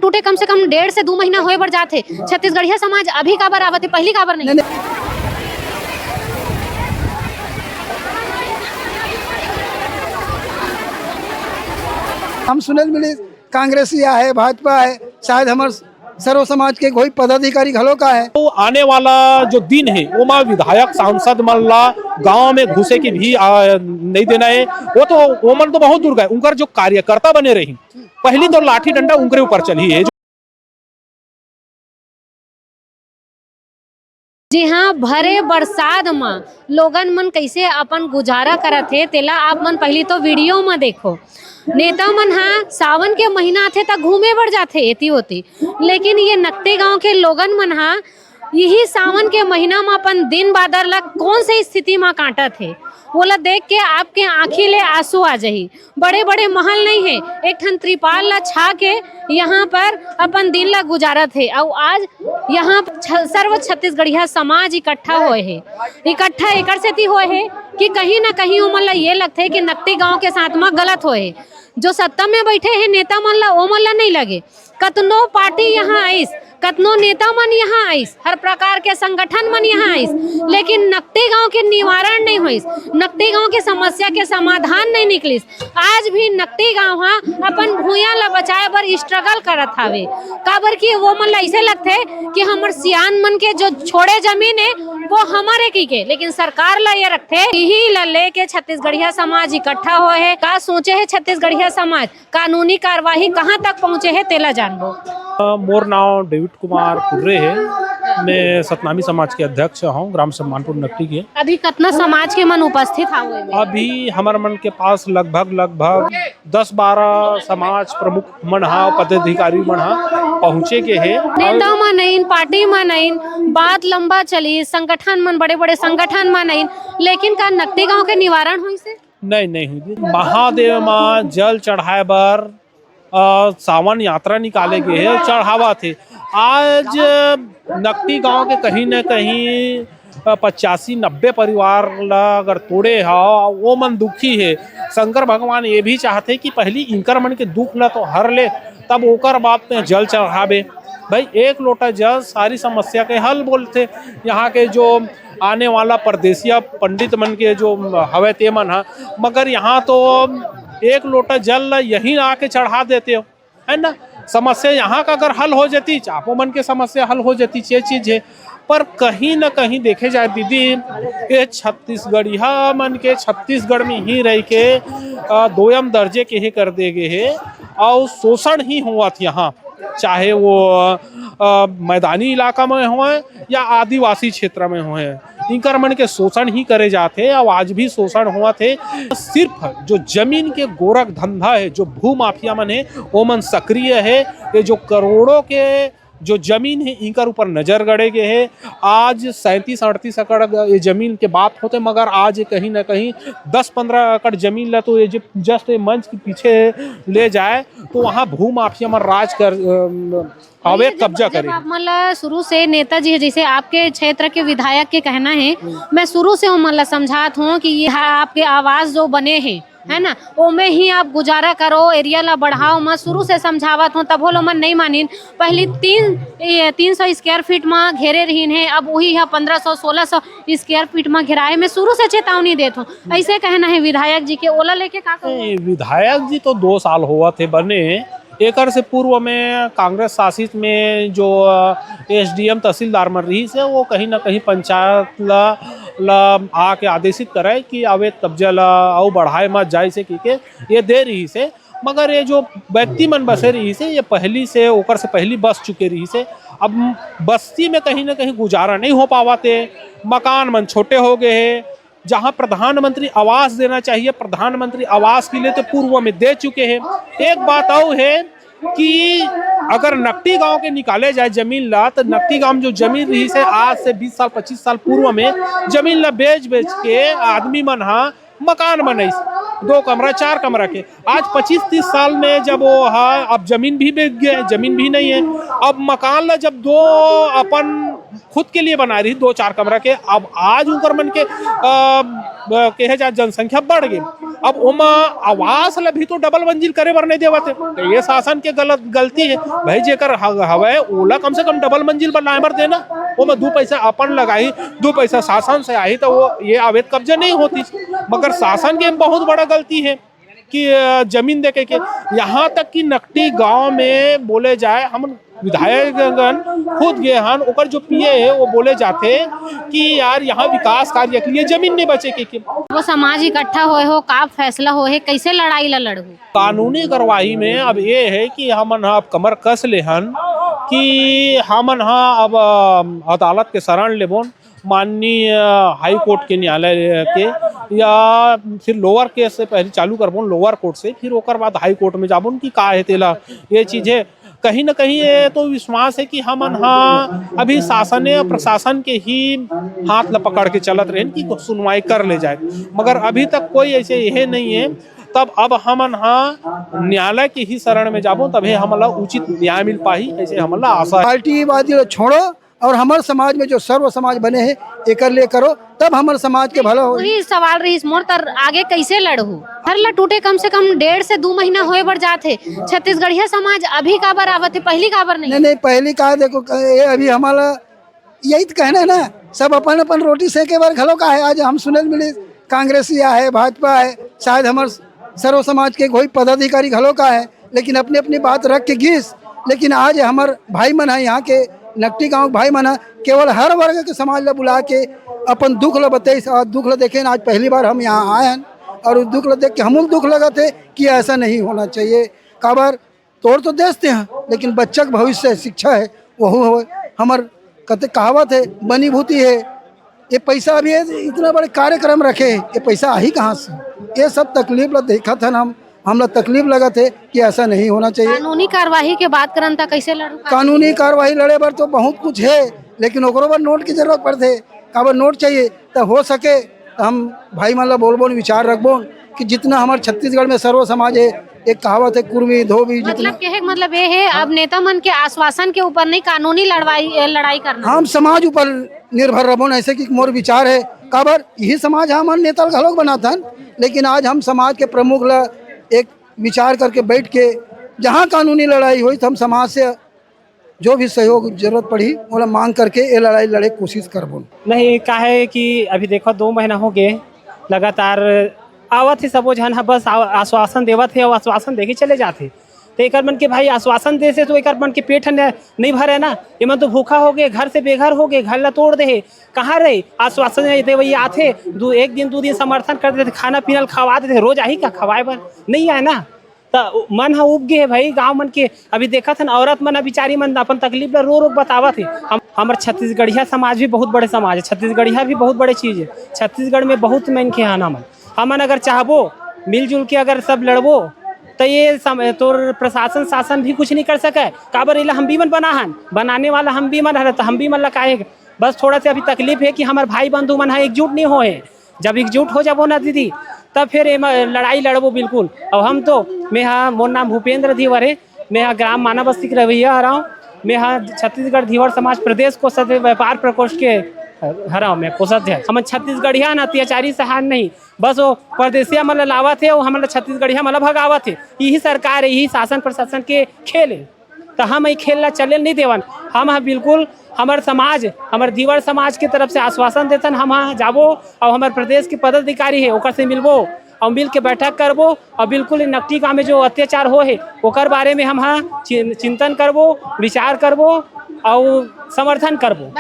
टूटे कम से कम 1.5 से 2 महीना होए बर जाते। छत्तीसगढ़िया समाज अभी काबर आवत है, पहली काबर नहीं? हम सुने मिले कांग्रेसी है, भाजपा है, शायद हमारे सर्व समाज के कोई पदाधिकारी घलो का है। तो आने वाला जो दिन है वो मैं विधायक सांसद मन ला गाँव में घुसे की भी नहीं देना है। वो तो वो मन तो बहुत दूर गए, उनका जो कार्यकर्ता बने रही पहली तो लाठी डंडा उनके ऊपर चली है। जी हाँ, भरे बरसात में लोगन मन कैसे अपन गुजारा करत है तेला आप मन पहली तो वीडियो में देखो। नेता मन हाँ सावन के महीना आथे तक घूमे बढ़ जाते एती होती, लेकिन ये नकते गांव के लोगन मन हाँ यही सावन के महीना में अपन दिन बादर ला कौन सी स्थिति में काटा थे बोला देख के आपके आँखी ले आंसू आ जाही। बड़े बड़े महल नहीं है, एक ठन त्रिपाल ला छा के यहाँ पर अपन दिन ला गुजारत है। और आज यहाँ सर्व छत्तीसगढ़िया समाज इकट्ठा हुए है। इकट्ठा एकर सेती हुए है कि कहीं ना कहीं उमन ला ये लगता है कि नकती गांव के साथ में गलत होए। जो सत्ता में बैठे हैं नेता मन ला ओ मन ला नहीं लगे, कतनो पार्टी यहाँ आईस, कतनो नेता मन यहाँ आईस, हर प्रकार के संगठन मन यहाँ आईस, लेकिन नकती गांव के निवारण नहीं होइस, नकती गांव के समस्या के समाधान नहीं निकलिस। आज भी नकती गांव हाँ अपन भूया ला बचाए बर स्ट्रगल करत हावे। काबर की वो मन ला ऐसे लगते कि हमर सियान मन के जो छोड़े जमीन है वो हमारे की के, लेकिन सरकार ला ये रखते यही ला लेके छत्तीसगढ़िया समाज इकट्ठा हुए है। का सोचे है छत्तीसगढ़िया समाज, कानूनी कार्यवाही कहाँ तक पहुँचे है तेला जानबो। मोर नाम डेविड कुमार कुर्रे है, मैं सतनामी समाज के अध्यक्ष हूँ, ग्राम सम्मानपुर नकटी के। अभी कितना समाज के मन उपस्थित हावे? अभी हमारे मन के पास लगभग 10-12 समाज प्रमुख मन हा, पदाधिकारी मन हा पहुँचे के है। नेता मन नहीं, पार्टी मन नहीं, बात लंबा चली, संगठन मन बड़े बड़े संगठन मन नहीं, लेकिन का नकटी गांव के निवारण हुई से? नहीं हुई। महादेव मां जल चढ़ाए बर सावन यात्रा निकाले गए है, चढ़ावा थे। आज नकटी गांव के कहीं न कहीं 85-90 परिवार ला अगर तोड़े हा वो मन दुखी है। शंकर भगवान ये भी चाहते कि पहली इनकर मन के दुख ला तो हर ले, तब ओकर बात में जल चढ़ावे। भाई एक लोटा जल सारी समस्या के हल बोलते। यहाँ के जो आने वाला परदेसिया पंडित मन के जो हवे ते मन हा, मगर यहाँ तो एक लोटा जल यहीं आके चढ़ा देते हो, है ना। समस्या यहाँ का अगर हल हो जाती, चापो मन के समस्या हल हो जाती, ये चीज है। पर कहीं न कहीं देखे जाए दीदी, ये छत्तीसगढ़िया मन के छत्तीसगढ़ में ही रह के दोयम दर्जे के ही कर दे गए है और शोषण ही हुआ था यहाँ, चाहे वो मैदानी इलाका में हो या आदिवासी क्षेत्र में हो, इनकर मन के शोषण ही करे जाते और आज भी शोषण हुआ थे। सिर्फ जो जमीन के गोरख धंधा है, जो भू माफिया मन है वो मन सक्रिय है। ये जो करोड़ों के जो जमीन है इनकर ऊपर नजर गड़े गए है। आज 37-38 एकड़ ये जमीन के बात होते, मगर आज कहीं ना कहीं 10-15 एकड़ जमीन ला तो ये जस्ट मंच के पीछे ले जाए तो वहाँ भू माफिया में राज कर हवे कब्जा करे। आप मतलब शुरू से नेताजी है, जैसे आपके क्षेत्र के विधायक के कहना है, मैं शुरू से मतलब समझात हूँ कि ये आपके आवास जो बने हैं है ना, ओमे ही आप गुजारा करो, एरिया ला बढ़ाओ। मैं शुरू से समझावत हूँ, तब वो लोग मन नहीं मानिन। पहले 300 स्क्वायर फीट में घेरे रही है, अब वही है 1500-1600 स्क्वायर फीट में घेराए। मैं शुरू से चेतावनी देता हूँ, ऐसे कहना है विधायक जी के। ओला लेके का विधायक जी तो 2 साल हुआ थे बने। एकर से पूर्व में कांग्रेस शासित में जो एसडीएम तहसीलदार मन रही से, वो कहीं ना कहीं पंचायत ला आके आदेशित करे कि अवैध कब्जा ला और बढ़ाए मत जाए से के ये दे रही से। मगर ये जो व्यक्ति मन बसे रही से, ये पहली से ओकर से पहली बस चुके रही से। अब बस्ती में कहीं ना कहीं गुजारा नहीं हो पावाते, मकान मन छोटे हो गए हैं। जहां प्रधानमंत्री आवास देना चाहिए, प्रधानमंत्री आवास के लिए तो पूर्व में दे चुके हैं। एक बात और है कि अगर नकटी गांव के निकाले जाए जमीन ला, तो नकटी गांव जो जमीन रही से आज से 20 साल 25 साल पूर्व में जमीन ला बेच के आदमी मन हा मकान बनाइस, 2 कमरा 4 कमरा के। आज 25-30 साल में जब वो है, अब जमीन भी बेच गए, जमीन भी नहीं है। अब मकान ला जब 2 अपन खुद के लिए बना रही 2-4 कमरा के, अब आज उनकर मन के कहे जाए जनसंख्या बढ़ गई। अब ओमा आवास ला भी तो डबल मंजिल करे बर नहीं देवत है, तो ये शासन के गलती है भाई। जेकर हवे ओला कम से कम डबल मंजिल बनाए बर देना, ओमा 2 पैसा अपन लगाई, 2 पैसा शासन से आई तो वो ये अवैध कब्जा नहीं होती। मगर शासन के बहुत बड़ा गलती है कि जमीन देके के, यहाँ तक कि नकटी गांव में बोले जाए, हम विधायकगण खुद गए हन, ओकर जो पीए है वो बोले जाते कि यार यहाँ विकास कार्य के लिए जमीन नहीं बचे के। वो समाज इकट्ठा होए हो, का फैसला हो है, कैसे लड़ाई ला लड़ू? कानूनी कार्रवाई में अब ये है कि हमन अब कमर कस ले हन कि हमन अब अदालत के शरण लेबोन, माननीय हाई कोर्ट के न्यायालय के, या फिर लोअर केस से पहले चालू करबोन लोअर कोर्ट से, फिर ओकर बाद हाई कोर्ट में जाबोन कि का है तेला ये चीज है। कहीं ना कहीं ये तो विश्वास है कि हमन अभी शासन प्रशासन के ही हाथ ल पकड़ के चलत रहे कि सुनवाई कर ले जाए, मगर अभी तक कोई ऐसे यह नहीं है। तब अब हमन न्यायालय के ही शरण में जाबो, तभी हमला उचित न्याय मिल पाही, ऐसे हमला आशा है। पार्टीवादी छोड़ो और हमारे समाज में जो सर्व समाज बने हैं एक ले करो, तब हमारे समाज के भला हो। वही सवाल रही मोर तर आगे कैसे लड़ू? हर ला टूटे कम से कम 1.5 से 2 महीना होए बर जाते। छत्तीसगढ़िया समाज अभी का बार आवत है, पहली का बार नहीं? नहीं पहली का देखो, ये अभी हमारा यही तो कहना है ना, सब अपन अपन रोटी सेके बार घलो का है। आज हम सुने मिली कांग्रेसिया है, भाजपा है, शायद हमारे सर्व समाज के कोई पदाधिकारी घलो का है, लेकिन अपनी अपनी बात रख के घिस। लेकिन आज हमारे भाई मन है, यहाँ के नकटी गांव भाई मन है, केवल हर वर्ग के समाज ला बुला के अपन दुख ला बताई। दुख ला देखे, आज पहली बार हम यहाँ आए हैं और उस दुख ला देख के हम दुख लगा थे कि ऐसा नहीं होना चाहिए। काबर तोड़ तो देते हैं, लेकिन बच्चा का भविष्य शिक्षा है, वह हमार कते कहावत है, बनी भूती है। ये पैसा अभी इतना बड़े कार्यक्रम रखे, ये पैसा आई कहाँ से? ये सब तकलीफ ला देखा था ना, हमला तकलीफ लगा थे कि ऐसा नहीं होना चाहिए। कानूनी कार्रवाई के बात करन था, कैसे लड़ू? कानूनी कार्रवाई लड़े बर तो बहुत कुछ है, लेकिन ओकरो बर नोट की जरूरत पड़ते। काबर नोट चाहिए तो हो सके तो हम भाई मान ला बोलबोन, विचार रखबोन कि जितना हमारे छत्तीसगढ़ में सर्व समाज है, एक कहावत है कुर्मी धोबी, मतलब के मतलब ये है अब नेता मन के आश्वासन के ऊपर नहीं, कानूनी लड़ाई करना। हम समाज ऊपर निर्भर रहो, ऐसे कि मोर विचार है। काबर यही समाज हमारे नेता घलोक बनाता, लेकिन आज हम समाज के प्रमुख ला एक विचार करके बैठ के जहाँ कानूनी लड़ाई हुई तो हम समाज से जो भी सहयोग जरूरत पड़ी वो मांग करके ये लड़ाई लड़े कोशिश करबो। नहीं का है कि अभी देखो 2 महीना हो गए लगातार आवत है, सबो झन बस आश्वासन देवत है और आश्वासन देके चले जाते। तो एक मन के भाई आश्वासन दे से तो एक मन के पेट नहीं भरे ना, ये मन तो भूखा हो गए, घर से बेघर हो गए, घर ला तोड़ दे, कहाँ रहे आश्वासन दे वही आते 1 दिन 2 दिन समर्थन कर देते, खाना पीना खवा देते, रोज आई का खवाए बर नहीं आए ना। तो मन उब गए है भाई गाँव मन के। अभी देखा था औरत मन बिचारी मन अपन तकलीफ ला रो बतावा थे। हमारे छत्तीसगढ़िया समाज भी बहुत बड़े समाज है, छत्तीसगढ़िया भी बहुत बड़े चीज़ है। छत्तीसगढ़ में बहुत मन के आना मन हमन अगर चाहबो मिलजुल के अगर सब लड़बो तो ये तोर प्रशासन शासन भी कुछ नहीं कर सके। काबर इला हम भी मन बनाने वाला हम भी मन है, तो हम भी मन लगाए। बस थोड़ा सा अभी तकलीफ है कि हमारे भाई बंधु मन है एकजुट नहीं होए। जब एकजुट हो जाबो ना दीदी, तब फिर लड़ाई लड़बो बिल्कुल। और हम तो मोर नाम भूपेंद्र धीवर है, मैं ग्राम माना बस्ती के रवैया आ रहा हूँ। मैं छत्तीसगढ़ धीवर समाज प्रदेश कोषाध्यक्ष व्यापार प्रकोष्ठ के हरा मैं कोषाध्यक्ष। हम छत्तीसगढ़िया ना अत्याचारी सहान नहीं, बस वो परदेसिया मतलब लावा थे, वो हमारा छत्तीसगढ़िया मतलब भगावा थे। यही सरकार है, यही शासन प्रशासन के खेल है, तो हम ये खेल ला चले नहीं देवन। हम बिल्कुल हमारे समाज, हमारे धीवर समाज की तरफ से आश्वासन देतन, हम जाबो और हमारे प्रदेश के पदाधिकारी है ओकर से मिलबो और मिल के बैठक करबो और बिल्कुल नकटी गाँव में जो अत्याचार हो है ओकर बारे में हम चिंतन करबो, विचार करबो और समर्थन करबो।